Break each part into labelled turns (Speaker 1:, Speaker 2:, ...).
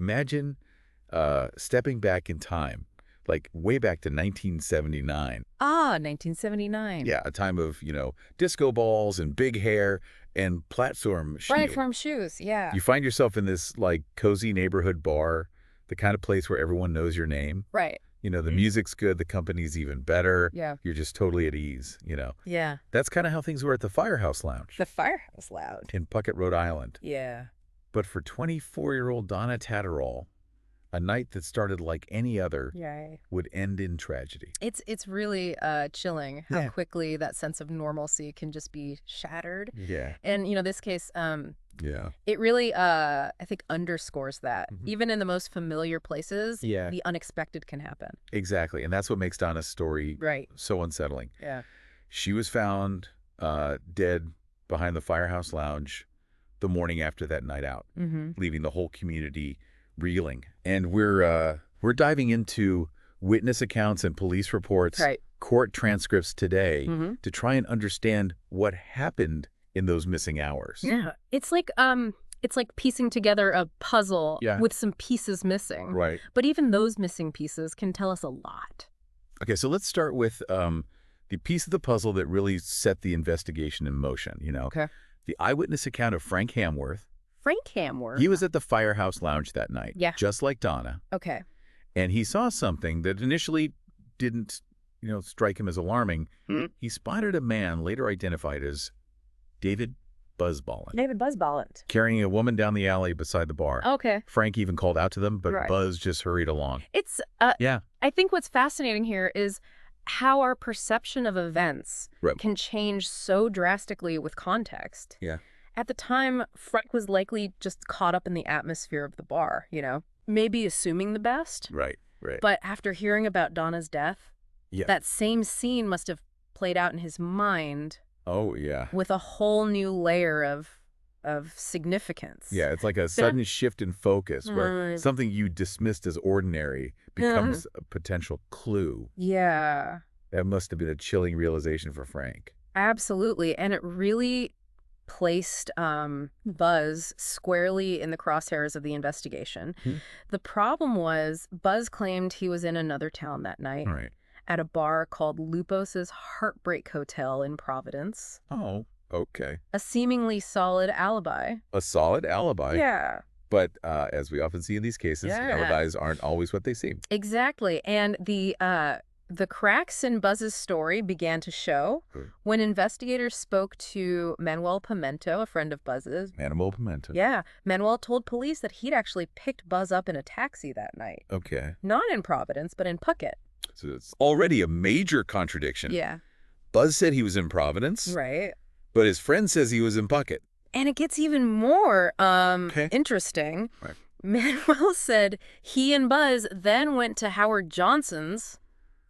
Speaker 1: Imagine stepping back in time, like way back to 1979.
Speaker 2: Ah, 1979.
Speaker 1: Yeah, a time of, disco balls and big hair and platform shoes.
Speaker 2: Platform shoes, yeah.
Speaker 1: You find yourself in this, like, cozy neighborhood bar, the kind of place where everyone knows your name.
Speaker 2: Right.
Speaker 1: The music's good, the company's even better.
Speaker 2: Yeah.
Speaker 1: You're just totally at ease,
Speaker 2: Yeah.
Speaker 1: That's kind of how things were at the Firehouse Lounge.
Speaker 2: The Firehouse Lounge.
Speaker 1: In Puckett, Rhode Island.
Speaker 2: Yeah.
Speaker 1: But for 24-year-old Donna Tatterol, a night that started like any other would end in tragedy.
Speaker 2: It's really chilling how quickly that sense of normalcy can just be shattered.
Speaker 1: Yeah.
Speaker 2: And, this case, it really, I think, underscores that. Even in the most familiar places, the unexpected can happen.
Speaker 1: Exactly. And that's what makes Donna's story so unsettling.
Speaker 2: Yeah.
Speaker 1: She was found dead behind the Firehouse Lounge the morning after that night out, leaving the whole community reeling. And we're diving into witness accounts and police reports, court transcripts today to try and understand what happened in those missing hours.
Speaker 2: Yeah. It's like piecing together a puzzle with some pieces missing.
Speaker 1: Right.
Speaker 2: But even those missing pieces can tell us a lot.
Speaker 1: Okay, so let's start with the piece of the puzzle that really set the investigation in motion,
Speaker 2: Okay.
Speaker 1: The eyewitness account of Frank Hamworth.
Speaker 2: Frank Hamworth?
Speaker 1: He was at the Firehouse Lounge that night, just like Donna.
Speaker 2: Okay.
Speaker 1: And he saw something that initially didn't, strike him as alarming. He spotted a man later identified as David Buzzballin.
Speaker 2: David Buzzballin.
Speaker 1: Carrying a woman down the alley beside the bar.
Speaker 2: Okay.
Speaker 1: Frank even called out to them, but Buzz just hurried along.
Speaker 2: It's, I think what's fascinating here is how our perception of events can change so drastically with context.
Speaker 1: Yeah.
Speaker 2: At the time, Frank was likely just caught up in the atmosphere of the bar, maybe assuming the best.
Speaker 1: Right.
Speaker 2: But after hearing about Donna's death, that same scene must have played out in his mind.
Speaker 1: Oh, yeah.
Speaker 2: With a whole new layer of significance.
Speaker 1: Yeah, it's like a sudden shift in focus where something you dismissed as ordinary becomes a potential clue.
Speaker 2: Yeah.
Speaker 1: That must have been a chilling realization for Frank.
Speaker 2: Absolutely. And it really placed Buzz squarely in the crosshairs of the investigation. The problem was Buzz claimed he was in another town that night at a bar called Lupos's Heartbreak Hotel in Providence.
Speaker 1: Oh, okay.
Speaker 2: A seemingly solid alibi.
Speaker 1: A solid alibi?
Speaker 2: Yeah.
Speaker 1: But as we often see in these cases, alibis aren't always what they seem.
Speaker 2: Exactly. And the cracks in Buzz's story began to show when investigators spoke to Manuel Pimento, a friend of Buzz's.
Speaker 1: Manuel Pimento.
Speaker 2: Yeah. Manuel told police that he'd actually picked Buzz up in a taxi that night.
Speaker 1: Okay.
Speaker 2: Not in Providence, but in Puckett.
Speaker 1: So it's already a major contradiction.
Speaker 2: Yeah.
Speaker 1: Buzz said he was in Providence.
Speaker 2: Right.
Speaker 1: But his friend says he was in Puckett.
Speaker 2: And it gets even more interesting.
Speaker 1: Right.
Speaker 2: Manuel said he and Buzz then went to Howard Johnson's.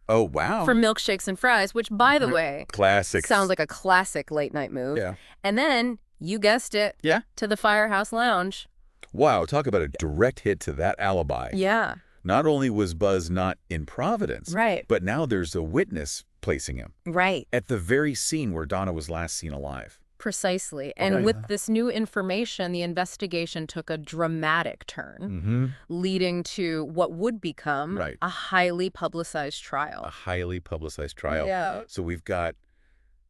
Speaker 1: Oh, wow.
Speaker 2: For milkshakes and fries, which, by the way,
Speaker 1: classics.
Speaker 2: Sounds like a classic late-night move.
Speaker 1: Yeah.
Speaker 2: And then, you guessed it, to the Firehouse Lounge.
Speaker 1: Wow, talk about a direct hit to that alibi.
Speaker 2: Yeah.
Speaker 1: Not only was Buzz not in Providence, but now there's a witness placing him.
Speaker 2: Right.
Speaker 1: At the very scene where Donna was last seen alive.
Speaker 2: Precisely. And with this new information, the investigation took a dramatic turn, leading to what would become a highly publicized trial.
Speaker 1: A highly publicized trial.
Speaker 2: Yeah.
Speaker 1: So we've got,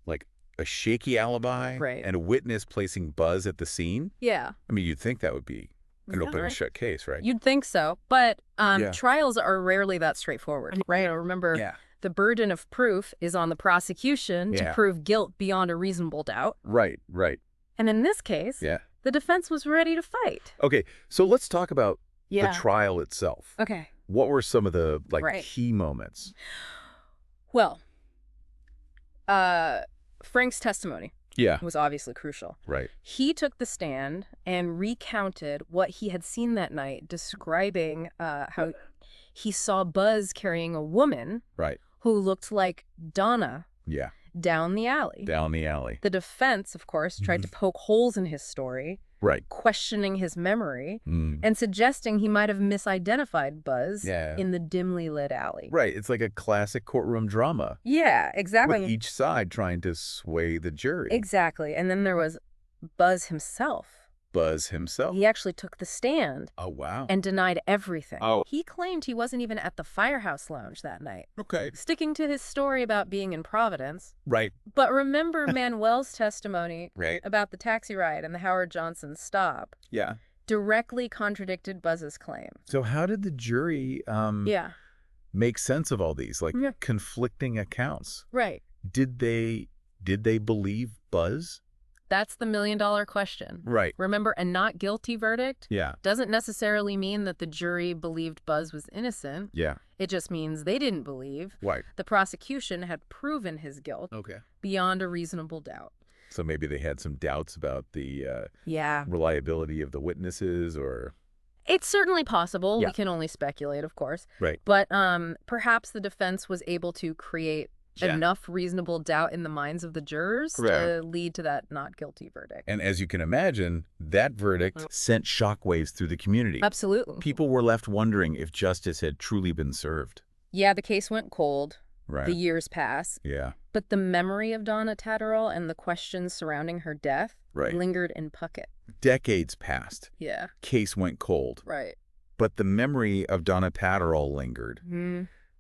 Speaker 1: like, a shaky alibi and a witness placing Buzz at the scene.
Speaker 2: Yeah.
Speaker 1: I mean, you'd think that would be an open and shut case, right?
Speaker 2: You'd think so. But trials are rarely that straightforward, right? Remember, the burden of proof is on the prosecution to prove guilt beyond a reasonable doubt.
Speaker 1: Right.
Speaker 2: And in this case, the defense was ready to fight.
Speaker 1: Okay, so let's talk about the trial itself.
Speaker 2: Okay.
Speaker 1: What were some of the key moments?
Speaker 2: Well, Frank's testimony was obviously crucial.
Speaker 1: Right.
Speaker 2: He took the stand and recounted what he had seen that night, describing how he saw Buzz carrying a woman who looked like Donna down the alley.
Speaker 1: Down the alley.
Speaker 2: The defense, of course, tried to poke holes in his story, questioning his memory, and suggesting he might have misidentified Buzz in the dimly lit alley.
Speaker 1: Right. It's like a classic courtroom drama.
Speaker 2: Yeah, exactly.
Speaker 1: With each side trying to sway the jury.
Speaker 2: Exactly. And then there was Buzz himself.
Speaker 1: Buzz himself?
Speaker 2: He actually took the stand
Speaker 1: Oh, wow.
Speaker 2: and denied everything.
Speaker 1: Oh.
Speaker 2: He claimed he wasn't even at the Firehouse Lounge that night,
Speaker 1: Okay.
Speaker 2: sticking to his story about being in Providence.
Speaker 1: Right.
Speaker 2: But remember Manuel's testimony
Speaker 1: Right.
Speaker 2: about the taxi ride and the Howard Johnson stop
Speaker 1: Yeah.
Speaker 2: directly contradicted Buzz's claim.
Speaker 1: So how did the jury
Speaker 2: Yeah,
Speaker 1: make sense of all these, like,
Speaker 2: Yeah.
Speaker 1: conflicting accounts?
Speaker 2: right.
Speaker 1: Did they believe Buzz?
Speaker 2: That's the million-dollar question.
Speaker 1: Right.
Speaker 2: Remember, a not guilty verdict
Speaker 1: Yeah.
Speaker 2: doesn't necessarily mean that the jury believed Buzz was innocent.
Speaker 1: Yeah.
Speaker 2: It just means they didn't believe
Speaker 1: Right.
Speaker 2: the prosecution had proven his guilt
Speaker 1: Okay.
Speaker 2: beyond a reasonable doubt.
Speaker 1: So maybe they had some doubts about the
Speaker 2: Yeah.
Speaker 1: reliability of the witnesses, or...
Speaker 2: It's certainly possible.
Speaker 1: Yeah.
Speaker 2: We can only speculate, of course.
Speaker 1: Right.
Speaker 2: But perhaps the defense was able to create
Speaker 1: Yeah.
Speaker 2: enough reasonable doubt in the minds of the jurors to lead to that not guilty verdict.
Speaker 1: And as you can imagine, that verdict sent shockwaves through the community.
Speaker 2: Absolutely.
Speaker 1: People were left wondering if justice had truly been served.
Speaker 2: Yeah, the case went cold.
Speaker 1: Right.
Speaker 2: The years pass.
Speaker 1: Yeah.
Speaker 2: But the memory of Donna Tatterol and the questions surrounding her death
Speaker 1: Right.
Speaker 2: lingered in Puckett.
Speaker 1: Decades passed.
Speaker 2: Yeah.
Speaker 1: Case went cold.
Speaker 2: Right.
Speaker 1: But the memory of Donna Tatterol lingered.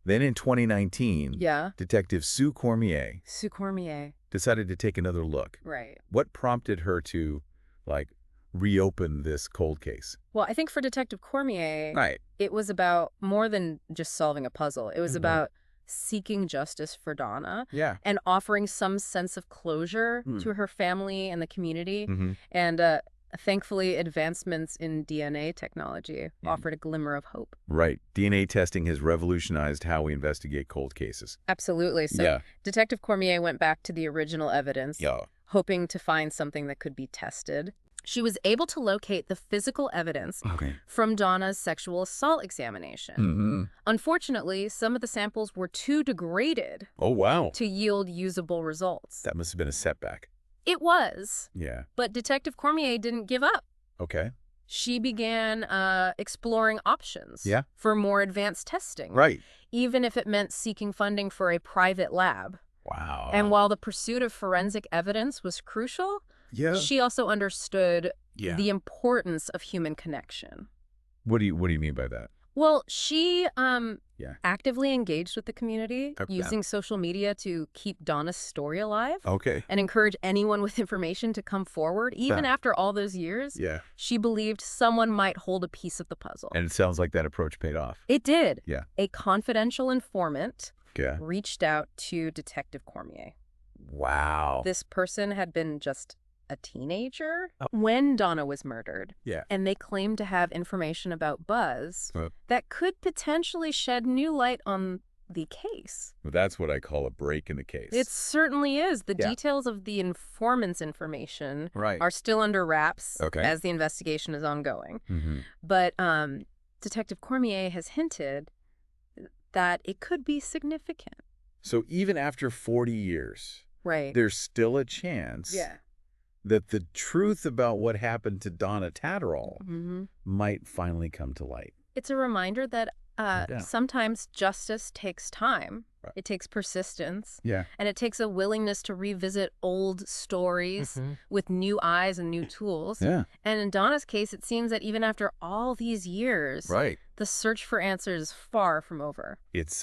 Speaker 1: Then in 2019,
Speaker 2: Yeah.
Speaker 1: Detective Sue Cormier
Speaker 2: Sue Cormier.
Speaker 1: decided to take another look.
Speaker 2: Right.
Speaker 1: What prompted her to, like, reopen this cold case?
Speaker 2: Well, I think for Detective Cormier,
Speaker 1: Right.
Speaker 2: it was about more than just solving a puzzle. It was
Speaker 1: Mhm.
Speaker 2: about seeking justice for Donna
Speaker 1: Yeah.
Speaker 2: and offering some sense of closure
Speaker 1: Hmm.
Speaker 2: to her family and the community.
Speaker 1: Mm-hmm.
Speaker 2: And thankfully, advancements in DNA technology
Speaker 1: Hmm.
Speaker 2: offered a glimmer of hope.
Speaker 1: Right. DNA testing has revolutionized how we investigate cold cases.
Speaker 2: Absolutely. So
Speaker 1: Yeah.
Speaker 2: Detective Cormier went back to the original evidence,
Speaker 1: Yeah.
Speaker 2: hoping to find something that could be tested. She was able to locate the physical evidence
Speaker 1: Okay.
Speaker 2: from Donna's sexual assault examination.
Speaker 1: Mm-hmm.
Speaker 2: Unfortunately, some of the samples were too degraded
Speaker 1: Oh, wow.
Speaker 2: to yield usable results.
Speaker 1: That must have been a setback.
Speaker 2: It was,
Speaker 1: Yeah.
Speaker 2: but Detective Cormier didn't give up.
Speaker 1: Okay.
Speaker 2: She began exploring options
Speaker 1: Yeah.
Speaker 2: for more advanced testing,
Speaker 1: Right.
Speaker 2: even if it meant seeking funding for a private lab.
Speaker 1: Wow.
Speaker 2: And while the pursuit of forensic evidence was crucial,
Speaker 1: yeah.
Speaker 2: she also understood
Speaker 1: Yeah.
Speaker 2: the importance of human connection.
Speaker 1: What do you mean by that?
Speaker 2: Well, she
Speaker 1: Yeah.
Speaker 2: actively engaged with the community,
Speaker 1: Okay.
Speaker 2: using social media to keep Donna's story alive
Speaker 1: Okay.
Speaker 2: and encourage anyone with information to come forward. Even
Speaker 1: Yeah.
Speaker 2: after all those years,
Speaker 1: Yeah.
Speaker 2: she believed someone might hold a piece of the puzzle.
Speaker 1: And it sounds like that approach paid off.
Speaker 2: It did.
Speaker 1: Yeah.
Speaker 2: A confidential informant
Speaker 1: Yeah.
Speaker 2: reached out to Detective Cormier.
Speaker 1: Wow.
Speaker 2: This person had been just a teenager
Speaker 1: Oh.
Speaker 2: when Donna was murdered.
Speaker 1: Yeah.
Speaker 2: And they claimed to have information about Buzz
Speaker 1: Oh.
Speaker 2: that could potentially shed new light on the case.
Speaker 1: Well, that's what I call a break in the case.
Speaker 2: It certainly is. The
Speaker 1: Yeah.
Speaker 2: details of the informant's information
Speaker 1: right.
Speaker 2: are still under wraps
Speaker 1: Okay.
Speaker 2: as the investigation is ongoing.
Speaker 1: Mm-hmm.
Speaker 2: But Detective Cormier has hinted that it could be significant.
Speaker 1: So even after 40 years,
Speaker 2: Right.
Speaker 1: there's still a chance
Speaker 2: Yeah.
Speaker 1: that the truth about what happened to Donna Tatterol
Speaker 2: Mm-hmm.
Speaker 1: might finally come to light.
Speaker 2: It's a reminder that
Speaker 1: Yeah.
Speaker 2: sometimes justice takes time.
Speaker 1: Right.
Speaker 2: It takes persistence.
Speaker 1: Yeah.
Speaker 2: And it takes a willingness to revisit old stories with new eyes and new tools.
Speaker 1: Yeah.
Speaker 2: And in Donna's case, it seems that even after all these years,
Speaker 1: Right.
Speaker 2: the search for answers is far from over.
Speaker 1: It's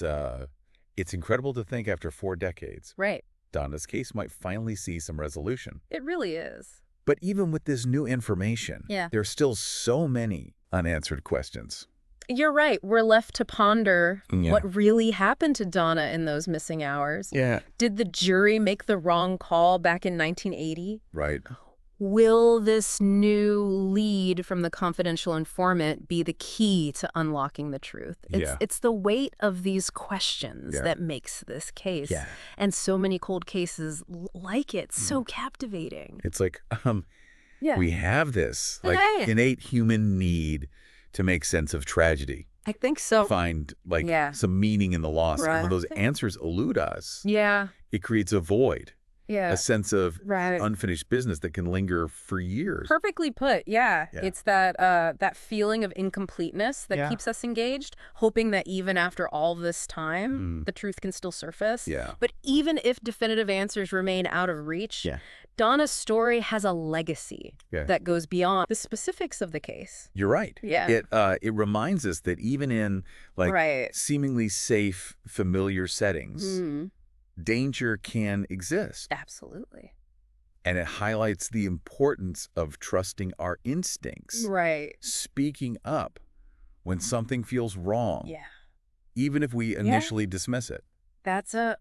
Speaker 1: incredible to think after 4 decades,
Speaker 2: Right.
Speaker 1: Donna's case might finally see some resolution.
Speaker 2: It really is.
Speaker 1: But even with this new information,
Speaker 2: Yeah.
Speaker 1: there's still so many unanswered questions.
Speaker 2: You're right. We're left to ponder
Speaker 1: Yeah.
Speaker 2: what really happened to Donna in those missing hours.
Speaker 1: Yeah.
Speaker 2: Did the jury make the wrong call back in 1980?
Speaker 1: Right.
Speaker 2: Will this new lead from the confidential informant be the key to unlocking the truth?
Speaker 1: Yeah.
Speaker 2: It's the weight of these questions
Speaker 1: Yeah.
Speaker 2: that makes this case
Speaker 1: Yeah.
Speaker 2: and so many cold cases like it so captivating.
Speaker 1: It's like,
Speaker 2: Yeah.
Speaker 1: we have this like
Speaker 2: Right.
Speaker 1: innate human need to make sense of tragedy,
Speaker 2: I think so.
Speaker 1: find like
Speaker 2: Yeah.
Speaker 1: some meaning in the loss. And
Speaker 2: Right.
Speaker 1: when those answers elude us,
Speaker 2: Yeah.
Speaker 1: it creates a void,
Speaker 2: Yeah.
Speaker 1: a sense of
Speaker 2: Right.
Speaker 1: unfinished business that can linger for years.
Speaker 2: Perfectly put. Yeah.
Speaker 1: Yeah.
Speaker 2: It's that feeling of incompleteness that
Speaker 1: Yeah.
Speaker 2: keeps us engaged, hoping that even after all this time, the truth can still surface.
Speaker 1: Yeah.
Speaker 2: But even if definitive answers remain out of reach,
Speaker 1: Yeah.
Speaker 2: Donna's story has a legacy that goes beyond the specifics of the case.
Speaker 1: You're right.
Speaker 2: Yeah.
Speaker 1: It reminds us that even in seemingly safe, familiar settings, danger can exist.
Speaker 2: Absolutely.
Speaker 1: And it highlights the importance of trusting our instincts.
Speaker 2: Right.
Speaker 1: Speaking up when something feels wrong.
Speaker 2: Yeah.
Speaker 1: Even if we initially dismiss it.
Speaker 2: That's a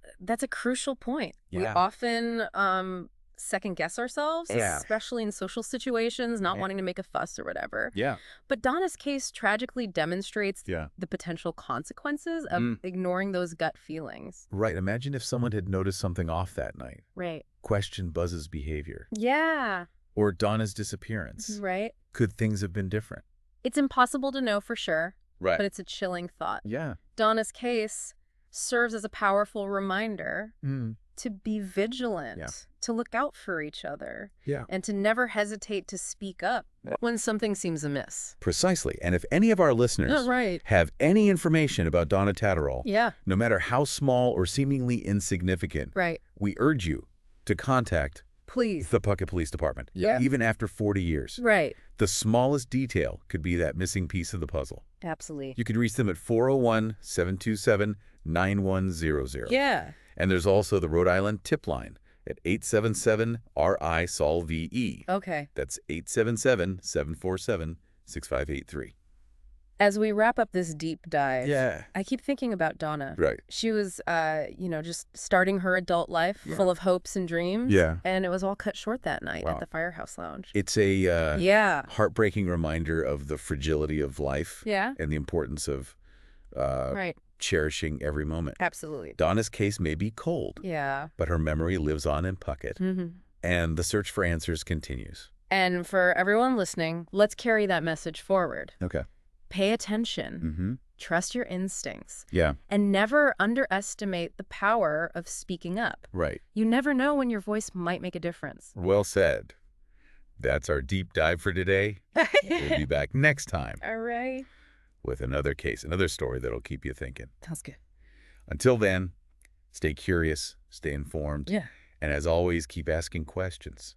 Speaker 2: crucial point.
Speaker 1: Yeah.
Speaker 2: We often second guess ourselves, especially in social situations, not wanting to make a fuss or whatever.
Speaker 1: Yeah.
Speaker 2: But Donna's case tragically demonstrates the potential consequences of ignoring those gut feelings.
Speaker 1: Right. Imagine if someone had noticed something off that night.
Speaker 2: Right.
Speaker 1: Questioned Buzz's behavior.
Speaker 2: Yeah.
Speaker 1: Or Donna's disappearance.
Speaker 2: Right.
Speaker 1: Could things have been different?
Speaker 2: It's impossible to know for sure.
Speaker 1: Right.
Speaker 2: But it's a chilling thought.
Speaker 1: Yeah.
Speaker 2: Donna's case serves as a powerful reminder to be vigilant, to look out for each other, and to never hesitate to speak up when something seems amiss.
Speaker 1: Precisely. And if any of our listeners have any information about Donna Tatterol, no matter how small or seemingly insignificant, we urge you to contact the Puckett Police Department, even after 40 years.
Speaker 2: Right.
Speaker 1: The smallest detail could be that missing piece of the puzzle.
Speaker 2: Absolutely.
Speaker 1: You can reach them at 401-727-9100.
Speaker 2: Yeah.
Speaker 1: And there's also the Rhode Island tip line at 877-RI-SOLVE.
Speaker 2: Okay.
Speaker 1: That's 877-747-6583.
Speaker 2: As we wrap up this deep dive, I keep thinking about Donna.
Speaker 1: Right.
Speaker 2: She was, just starting her adult life full of hopes and dreams.
Speaker 1: Yeah.
Speaker 2: And it was all cut short that night at the Firehouse Lounge.
Speaker 1: It's a heartbreaking reminder of the fragility of life and the importance of cherishing every moment.
Speaker 2: Absolutely.
Speaker 1: Donna's case may be cold, but her memory lives on in Puckett, and the search for answers continues.
Speaker 2: And for everyone listening, let's carry that message forward.
Speaker 1: Okay.
Speaker 2: Pay attention. Trust your instincts.
Speaker 1: Yeah.
Speaker 2: And never underestimate the power of speaking up.
Speaker 1: Right.
Speaker 2: You never know when your voice might make a difference.
Speaker 1: Well said. That's our deep dive for today. We'll be back next time.
Speaker 2: All right.
Speaker 1: With another case, another story that'll keep you thinking.
Speaker 2: Sounds good.
Speaker 1: Until then, stay curious, stay informed, and as always, keep asking questions.